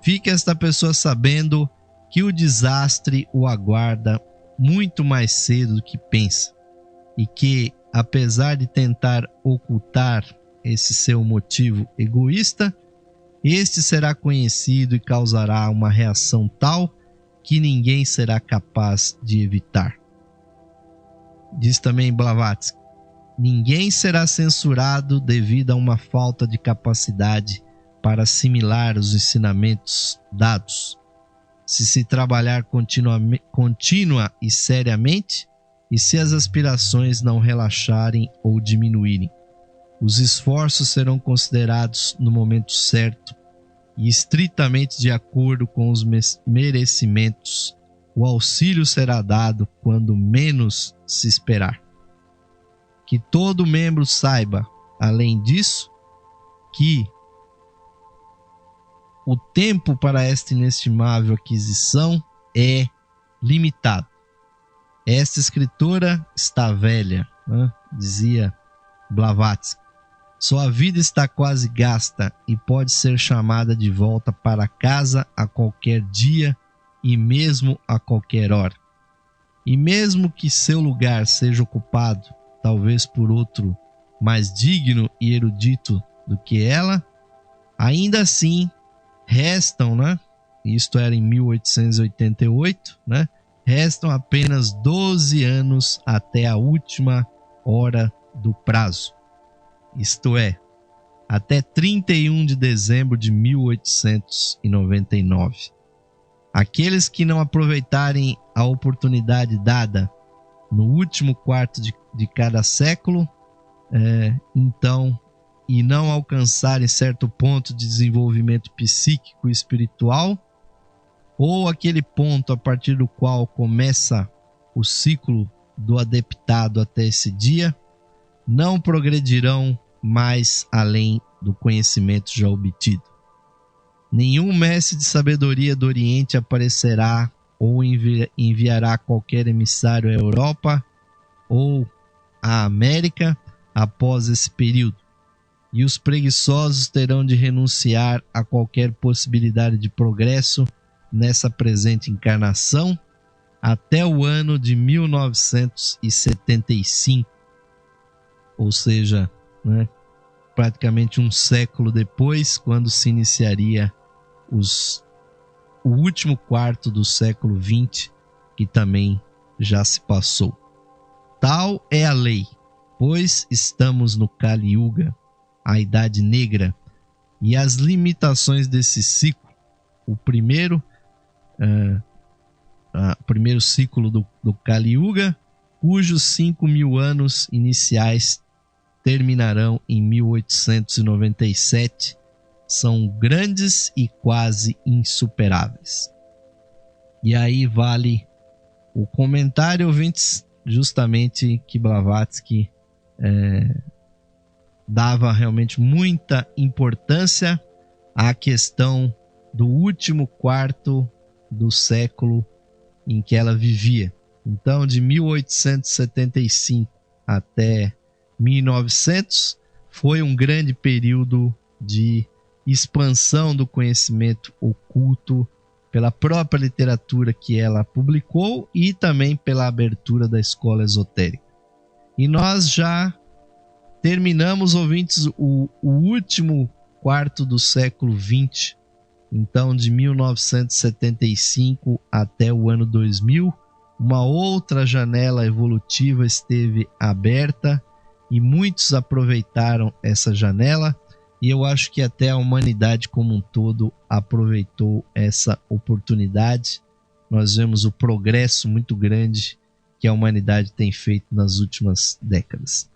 Fique esta pessoa sabendo que o desastre o aguarda muito mais cedo do que pensa, e que, apesar de tentar ocultar esse seu motivo egoísta, este será conhecido e causará uma reação tal que ninguém será capaz de evitar. Diz também Blavatsky: ninguém será censurado devido a uma falta de capacidade para assimilar os ensinamentos dados. Se trabalhar contínua e seriamente, e se as aspirações não relaxarem ou diminuírem, os esforços serão considerados no momento certo e estritamente de acordo com os merecimentos. O auxílio será dado quando menos se esperar. Que todo membro saiba, além disso, que o tempo para esta inestimável aquisição é limitado. Esta escritora está velha, dizia Blavatsky. Sua vida está quase gasta e pode ser chamada de volta para casa a qualquer dia e mesmo a qualquer hora. E mesmo que seu lugar seja ocupado, talvez por outro mais digno e erudito do que ela, ainda assim restam, isto era em 1888, restam apenas 12 anos até a última hora do prazo. Isto é, até 31 de dezembro de 1899. Aqueles que não aproveitarem a oportunidade dada no último quarto de cada século, e não alcançarem certo ponto de desenvolvimento psíquico e espiritual, ou aquele ponto a partir do qual começa o ciclo do adeptado até esse dia, não progredirão mais além do conhecimento já obtido. Nenhum mestre de sabedoria do Oriente aparecerá ou enviará qualquer emissário à Europa ou à América após esse período, e os preguiçosos terão de renunciar a qualquer possibilidade de progresso nessa presente encarnação até o ano de 1975, ou seja, praticamente um século depois, quando se iniciaria o último quarto do século XX, que também já se passou. Tal é a lei, pois estamos no Kali Yuga, a Idade Negra, e as limitações desse ciclo. O primeiro ciclo do Kali Yuga, cujos 5.000 anos iniciais terminarão em 1897, são grandes e quase insuperáveis. E aí vale o comentário, ouvintes, justamente que Blavatsky dava realmente muita importância à questão do último quarto do século em que ela vivia. Então, de 1875 até 1900 foi um grande período de expansão do conhecimento oculto pela própria literatura que ela publicou e também pela abertura da escola esotérica. E nós já terminamos, ouvintes, o último quarto do século XX, então de 1975 até o ano 2000, uma outra janela evolutiva esteve aberta e muitos aproveitaram essa janela, e eu acho que até a humanidade como um todo aproveitou essa oportunidade. Nós vemos o progresso muito grande que a humanidade tem feito nas últimas décadas.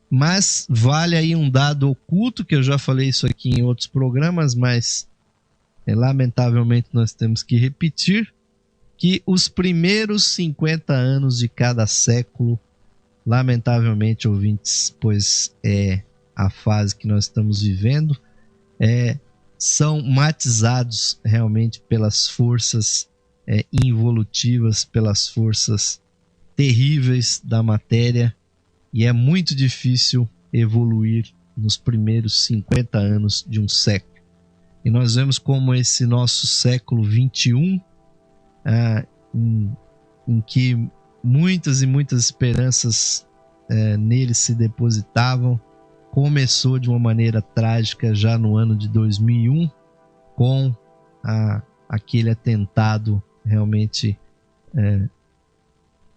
Mas vale aí um dado oculto, que eu já falei isso aqui em outros programas, mas lamentavelmente nós temos que repetir, que os primeiros 50 anos de cada século, lamentavelmente, ouvintes, pois é a fase que nós estamos vivendo, são matizados realmente pelas forças involutivas, pelas forças terríveis da matéria, e é muito difícil evoluir nos primeiros 50 anos de um século. E nós vemos como esse nosso século 21, em que muitas e muitas esperanças nele se depositavam, começou de uma maneira trágica já no ano de 2001, com aquele atentado realmente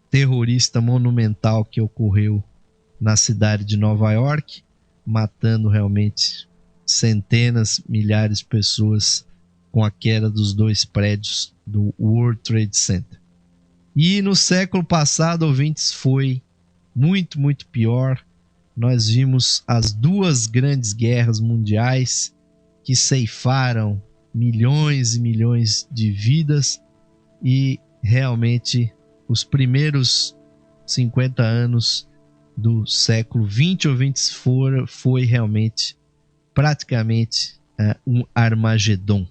terrorista monumental que ocorreu na cidade de Nova York, matando realmente centenas, milhares de pessoas com a queda dos 2 prédios do World Trade Center. E no século passado, ouvintes, foi muito, muito pior. Nós vimos as 2 grandes guerras mundiais que ceifaram milhões e milhões de vidas, e realmente os primeiros 50 anos do século 20 ou 20 foi realmente praticamente um Armagedon.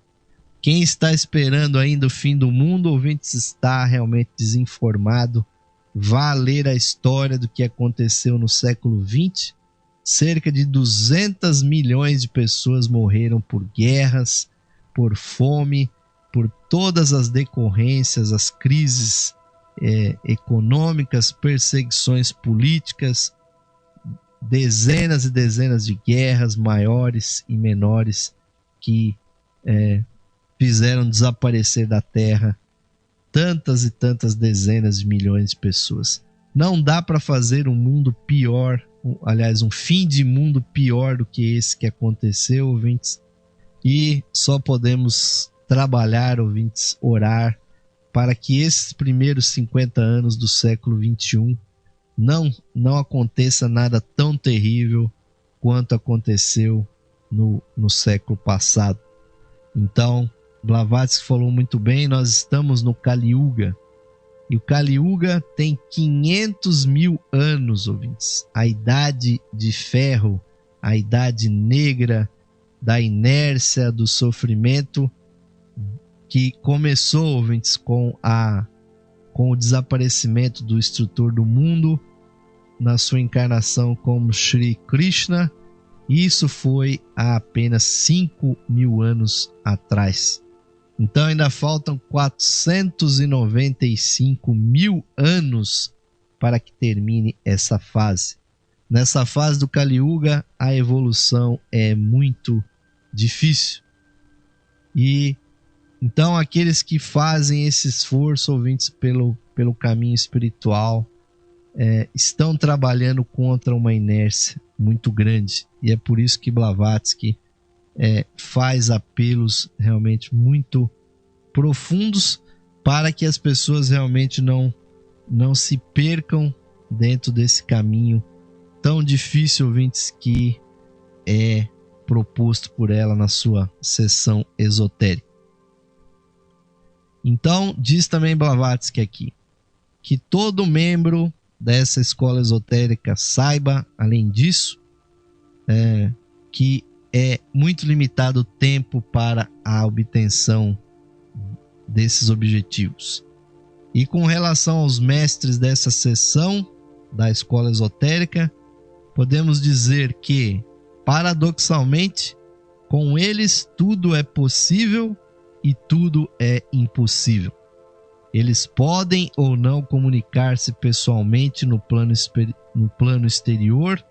Quem está esperando ainda o fim do mundo, ouvintes, está realmente desinformado. Vá ler a história do que aconteceu no século 20. Cerca de 200 milhões de pessoas morreram por guerras, por fome, por todas as decorrências, as crises econômicas, perseguições políticas, dezenas e dezenas de guerras maiores e menores que fizeram desaparecer da Terra tantas e tantas dezenas de milhões de pessoas. Não dá para fazer um mundo pior, aliás, um fim de mundo pior do que esse que aconteceu, ouvintes, e só podemos trabalhar, ouvintes, orar para que esses primeiros 50 anos do século 21 não aconteça nada tão terrível quanto aconteceu no século passado. Então, Blavatsky falou muito bem, nós estamos no Kali Yuga, e o Kali Yuga tem 500 mil anos, ouvintes. A idade de ferro, a idade negra da inércia, do sofrimento, que começou, ouvintes, com o desaparecimento do instrutor do mundo na sua encarnação como Shri Krishna. Isso foi há apenas 5 mil anos atrás. Então ainda faltam 495 mil anos para que termine essa fase. Nessa fase do Kali Yuga, a evolução é muito difícil. E então aqueles que fazem esse esforço, ouvintes, pelo caminho espiritual, estão trabalhando contra uma inércia muito grande. E é por isso que Blavatsky faz apelos realmente muito profundos para que as pessoas realmente não se percam dentro desse caminho tão difícil, ouvintes, que é proposto por ela na sua sessão esotérica. Então, diz também Blavatsky aqui, que todo membro dessa escola esotérica saiba, além disso, que é muito limitado o tempo para a obtenção desses objetivos. E com relação aos mestres dessa sessão da escola esotérica, podemos dizer que, paradoxalmente, com eles tudo é possível e tudo é impossível. Eles podem ou não comunicar-se pessoalmente no plano exterior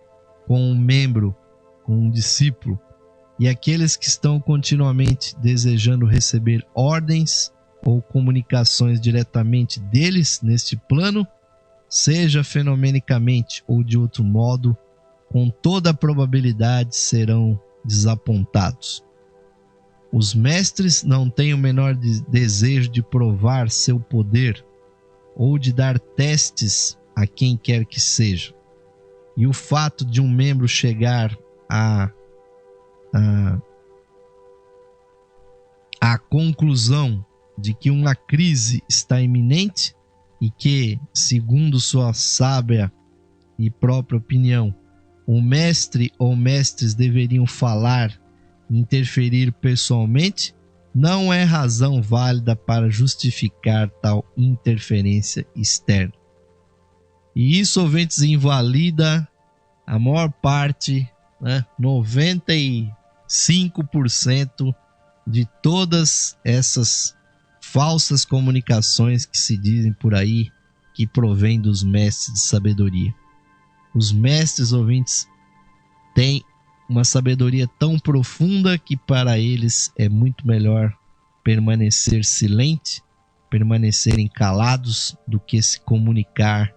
com um membro, com um discípulo, e aqueles que estão continuamente desejando receber ordens ou comunicações diretamente deles neste plano, seja fenomenicamente ou de outro modo, com toda probabilidade serão desapontados. Os mestres não têm o menor desejo de provar seu poder ou de dar testes a quem quer que seja. E o fato de um membro chegar à conclusão de que uma crise está iminente e que, segundo sua sábia e própria opinião, o mestre ou mestres deveriam falar e interferir pessoalmente, não é razão válida para justificar tal interferência externa. E isso, ouvintes, invalida a maior parte, 95% de todas essas falsas comunicações que se dizem por aí que provêm dos mestres de sabedoria. Os mestres, ouvintes, têm uma sabedoria tão profunda que para eles é muito melhor permanecer silente, permanecerem calados, do que se comunicar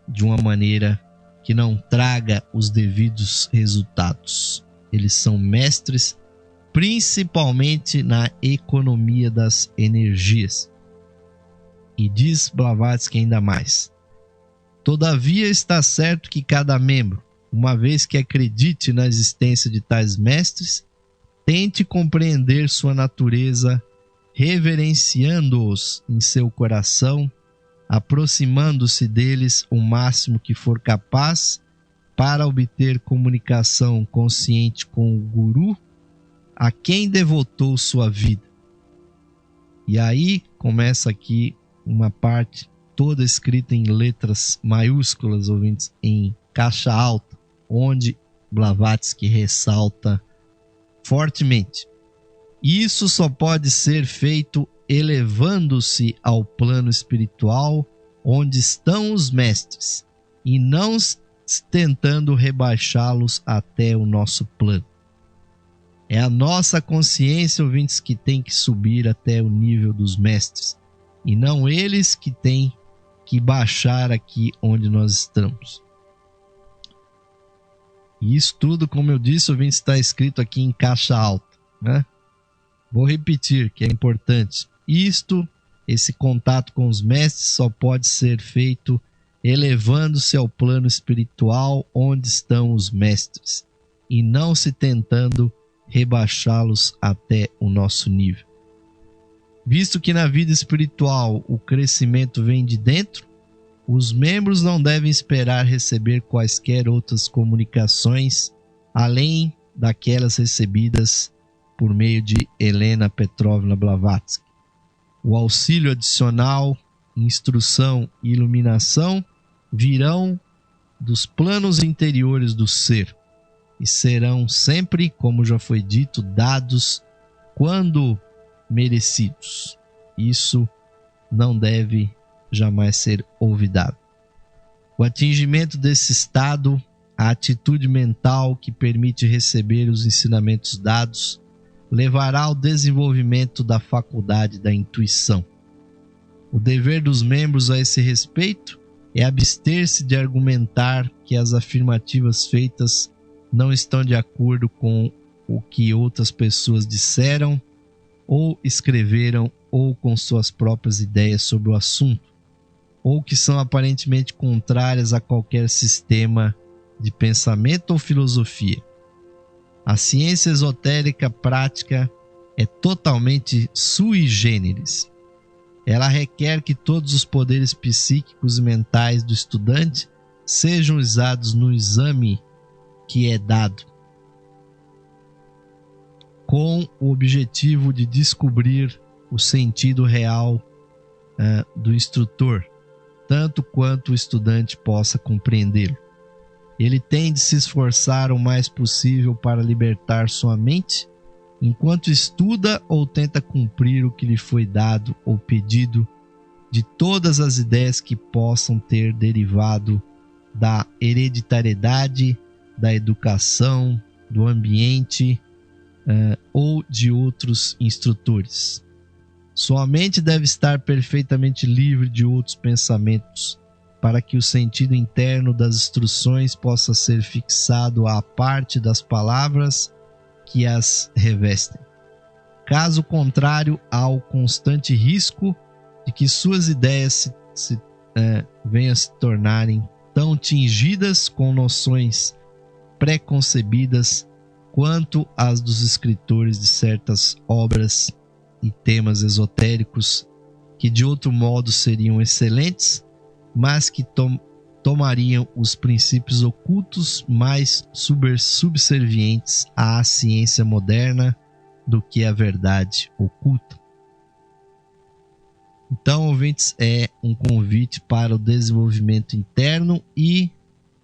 de uma maneira que não traga os devidos resultados. Eles são mestres principalmente na economia das energias. E diz Blavatsky ainda mais: todavia está certo que cada membro, uma vez que acredite na existência de tais mestres, tente compreender sua natureza, reverenciando-os em seu coração, aproximando-se deles o máximo que for capaz para obter comunicação consciente com o Guru, a quem devotou sua vida. E aí começa aqui uma parte toda escrita em letras maiúsculas, ouvintes, em caixa alta, onde Blavatsky ressalta fortemente: isso só pode ser feito elevando-se ao plano espiritual onde estão os mestres, e não tentando rebaixá-los até o nosso plano. É a nossa consciência, ouvintes, que tem que subir até o nível dos mestres, e não eles que têm que baixar aqui onde nós estamos. E isso tudo, como eu disse, ouvintes, está escrito aqui em caixa alta, Vou repetir, que é importante. Esse contato com os mestres só pode ser feito elevando-se ao plano espiritual onde estão os mestres, e não se tentando rebaixá-los até o nosso nível. Visto que na vida espiritual o crescimento vem de dentro, os membros não devem esperar receber quaisquer outras comunicações além daquelas recebidas por meio de Helena Petrovna Blavatsky. O auxílio adicional, instrução e iluminação virão dos planos interiores do ser e serão sempre, como já foi dito, dados quando merecidos. Isso não deve jamais ser olvidado. O atingimento desse estado, a atitude mental que permite receber os ensinamentos dados, levará ao desenvolvimento da faculdade da intuição. O dever dos membros a esse respeito é abster-se de argumentar que as afirmativas feitas não estão de acordo com o que outras pessoas disseram ou escreveram, ou com suas próprias ideias sobre o assunto, ou que são aparentemente contrárias a qualquer sistema de pensamento ou filosofia. A ciência esotérica prática é totalmente sui generis. Ela requer que todos os poderes psíquicos e mentais do estudante sejam usados no exame que é dado, com o objetivo de descobrir o sentido real do instrutor, tanto quanto o estudante possa compreendê-lo. Ele tem de se esforçar o mais possível para libertar sua mente, enquanto estuda ou tenta cumprir o que lhe foi dado ou pedido, de todas as ideias que possam ter derivado da hereditariedade, da educação, do ambiente ou de outros instrutores. Sua mente deve estar perfeitamente livre de outros pensamentos, para que o sentido interno das instruções possa ser fixado à parte das palavras que as revestem. Caso contrário, há o constante risco de que suas ideias venham a se tornarem tão tingidas com noções preconcebidas quanto as dos escritores de certas obras e temas esotéricos que de outro modo seriam excelentes, mas que tomariam os princípios ocultos mais subservientes à ciência moderna do que a verdade oculta. Então, ouvintes, é um convite para o desenvolvimento interno e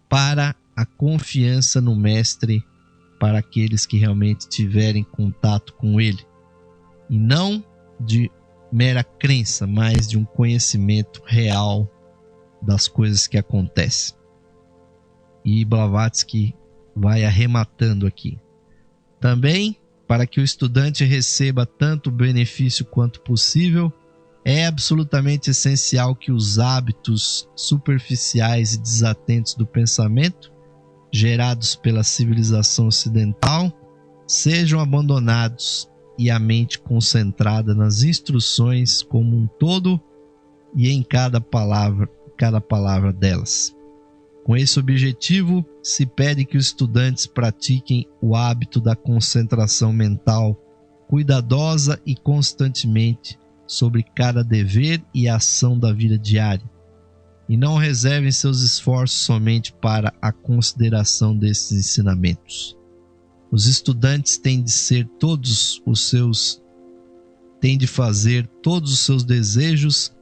para a confiança no Mestre, para aqueles que realmente tiverem contato com ele. E não de mera crença, mas de um conhecimento real das coisas que acontecem. E Blavatsky vai arrematando aqui. Também, para que o estudante receba tanto benefício quanto possível, é absolutamente essencial que os hábitos superficiais e desatentos do pensamento, gerados pela civilização ocidental, sejam abandonados e a mente concentrada nas instruções como um todo e em cada palavra delas. Com esse objetivo, se pede que os estudantes pratiquem o hábito da concentração mental cuidadosa e constantemente sobre cada dever e ação da vida diária, e não reservem seus esforços somente para a consideração desses ensinamentos. Os estudantes têm de fazer todos os seus desejos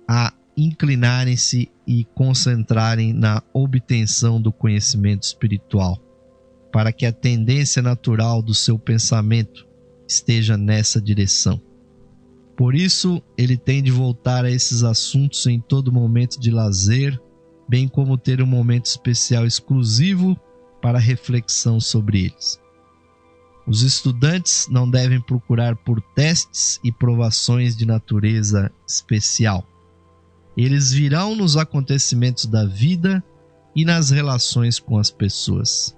a inclinarem-se e concentrarem na obtenção do conhecimento espiritual, para que a tendência natural do seu pensamento esteja nessa direção. Por isso, ele tem de voltar a esses assuntos em todo momento de lazer, bem como ter um momento especial exclusivo para reflexão sobre eles. Os estudantes não devem procurar por testes e provações de natureza especial. Eles virão nos acontecimentos da vida e nas relações com as pessoas.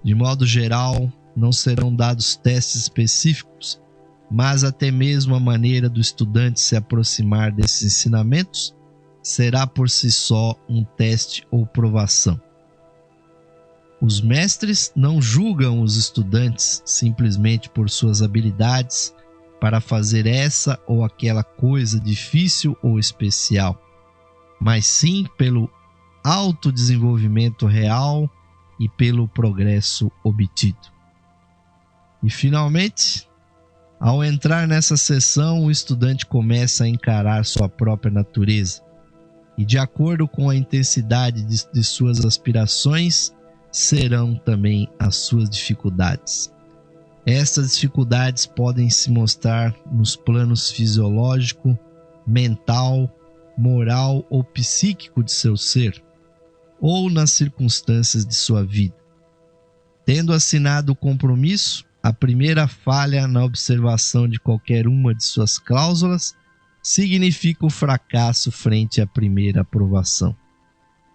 De modo geral, não serão dados testes específicos, mas até mesmo a maneira do estudante se aproximar desses ensinamentos será por si só um teste ou provação. Os mestres não julgam os estudantes simplesmente por suas habilidades para fazer essa ou aquela coisa difícil ou especial, mas sim pelo autodesenvolvimento real e pelo progresso obtido. E finalmente, ao entrar nessa sessão, o estudante começa a encarar sua própria natureza e, de acordo com a intensidade de suas aspirações, serão também as suas dificuldades. Estas dificuldades podem se mostrar nos planos fisiológico, mental, moral ou psíquico de seu ser, ou nas circunstâncias de sua vida. Tendo assinado o compromisso, a primeira falha na observação de qualquer uma de suas cláusulas significa o fracasso frente à primeira aprovação.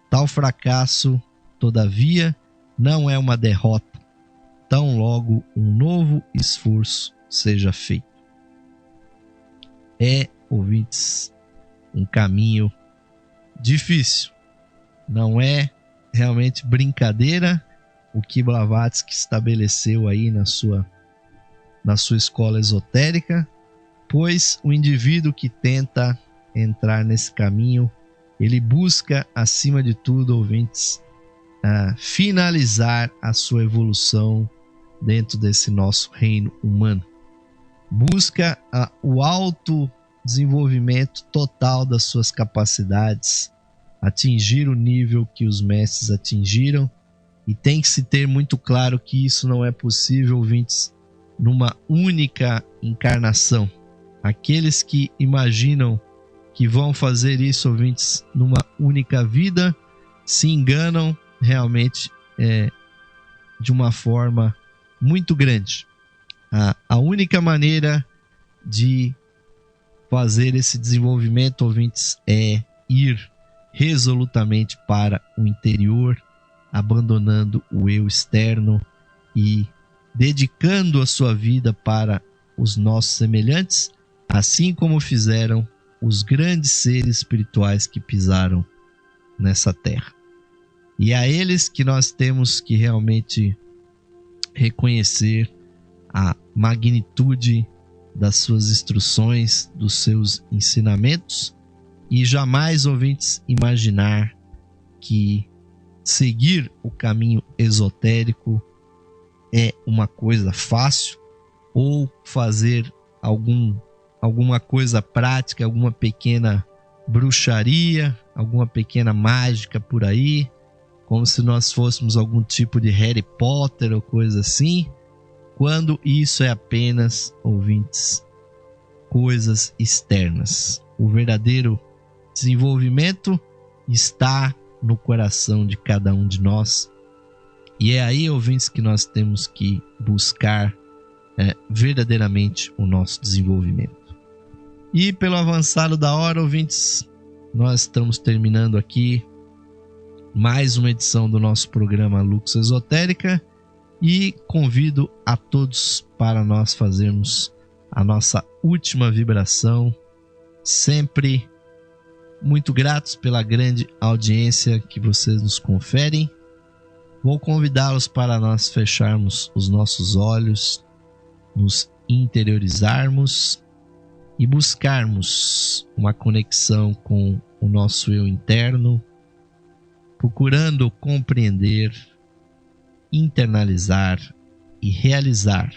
Tal fracasso, todavia, não é uma derrota, tão logo um novo esforço seja feito. É, ouvintes, um caminho difícil. Não é realmente brincadeira o que Blavatsky estabeleceu aí na sua escola esotérica, pois o indivíduo que tenta entrar nesse caminho, ele busca, acima de tudo, ouvintes, finalizar a sua evolução dentro desse nosso reino humano. Busca o autodesenvolvimento total das suas capacidades, atingir o nível que os mestres atingiram. E tem que se ter muito claro que isso não é possível, ouvintes, numa única encarnação. Aqueles que imaginam que vão fazer isso, ouvintes, numa única vida, se enganam realmente de uma forma muito grande. A única maneira de fazer esse desenvolvimento, ouvintes, é ir resolutamente para o interior, abandonando o eu externo e dedicando a sua vida para os nossos semelhantes, assim como fizeram os grandes seres espirituais que pisaram nessa terra. E é a eles que nós temos que realmente reconhecer a magnitude das suas instruções, dos seus ensinamentos, e jamais, ouvintes, imaginar que seguir o caminho esotérico é uma coisa fácil, ou fazer alguma coisa prática, alguma pequena bruxaria, alguma pequena mágica por aí, como se nós fôssemos algum tipo de Harry Potter ou coisa assim, quando isso é apenas, ouvintes, coisas externas. O verdadeiro desenvolvimento está no coração de cada um de nós. E é aí, ouvintes, que nós temos que buscar verdadeiramente o nosso desenvolvimento. E pelo avançado da hora, ouvintes, nós estamos terminando aqui mais uma edição do nosso programa Lux Esotérica e convido a todos para nós fazermos a nossa última vibração, sempre muito gratos pela grande audiência que vocês nos conferem. Vou convidá-los para nós fecharmos os nossos olhos, nos interiorizarmos e buscarmos uma conexão com o nosso eu interno, procurando compreender, internalizar e realizar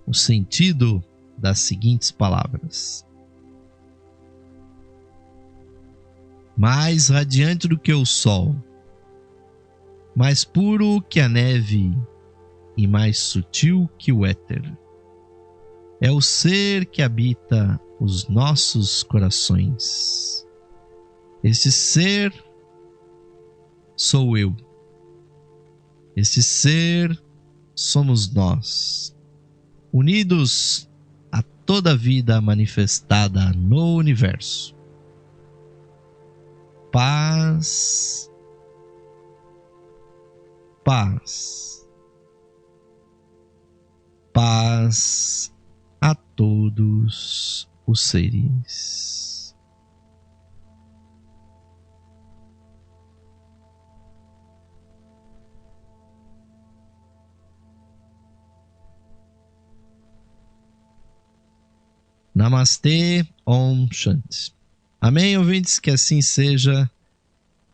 o sentido das seguintes palavras: mais radiante do que o sol, mais puro que a neve e mais sutil que o éter, é o ser que habita os nossos corações. Esse ser sou eu. Esse ser somos nós, unidos a toda a vida manifestada no universo. Paz, paz, paz a todos os seres. Namastê, Om Shanti. Amém, ouvintes, que assim seja,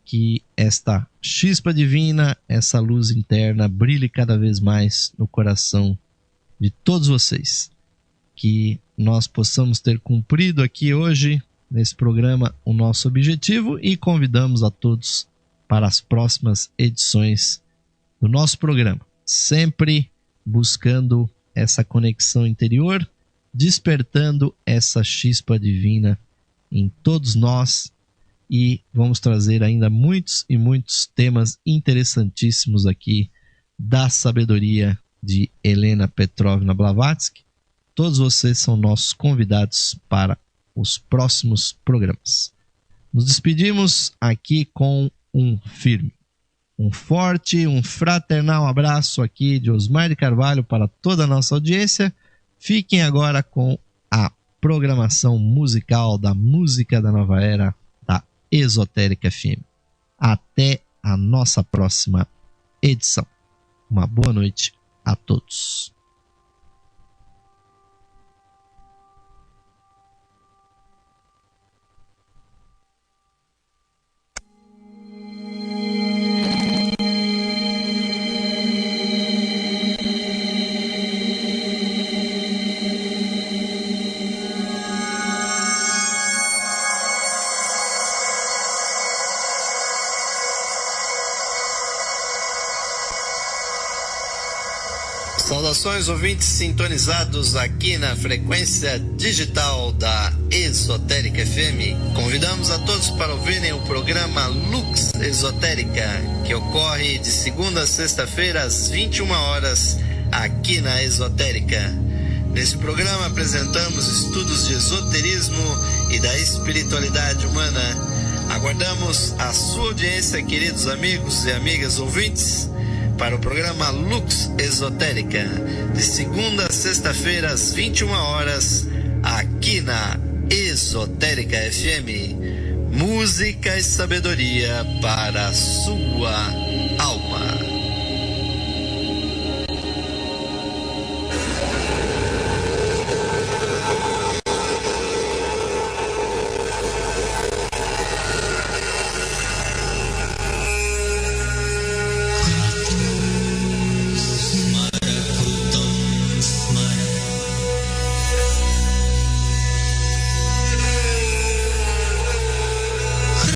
que esta chispa divina, essa luz interna brilhe cada vez mais no coração de todos vocês. Que nós possamos ter cumprido aqui hoje, nesse programa, o nosso objetivo e convidamos a todos para as próximas edições do nosso programa. Sempre buscando essa conexão interior, despertando essa chispa divina em todos nós, e vamos trazer ainda muitos e muitos temas interessantíssimos aqui da sabedoria de Helena Petrovna Blavatsky. Todos vocês são nossos convidados para os próximos programas. Nos despedimos aqui com um firme, um forte, um fraternal abraço aqui de Osmar de Carvalho para toda a nossa audiência. Fiquem agora com a programação musical da Música da Nova Era da Esotérica FM. Até a nossa próxima edição. Uma boa noite a todos. Saudações, ouvintes sintonizados aqui na frequência digital da Esotérica FM. Convidamos a todos para ouvirem o programa Lux Esotérica, que ocorre de segunda a sexta-feira às 21 horas aqui na Esotérica. Neste programa apresentamos estudos de esoterismo e da espiritualidade humana. Aguardamos a sua audiência, queridos amigos e amigas ouvintes, para o programa Lux Esotérica, de segunda a sexta-feira às 21 horas, aqui na Esotérica FM. Música e sabedoria para a sua alma.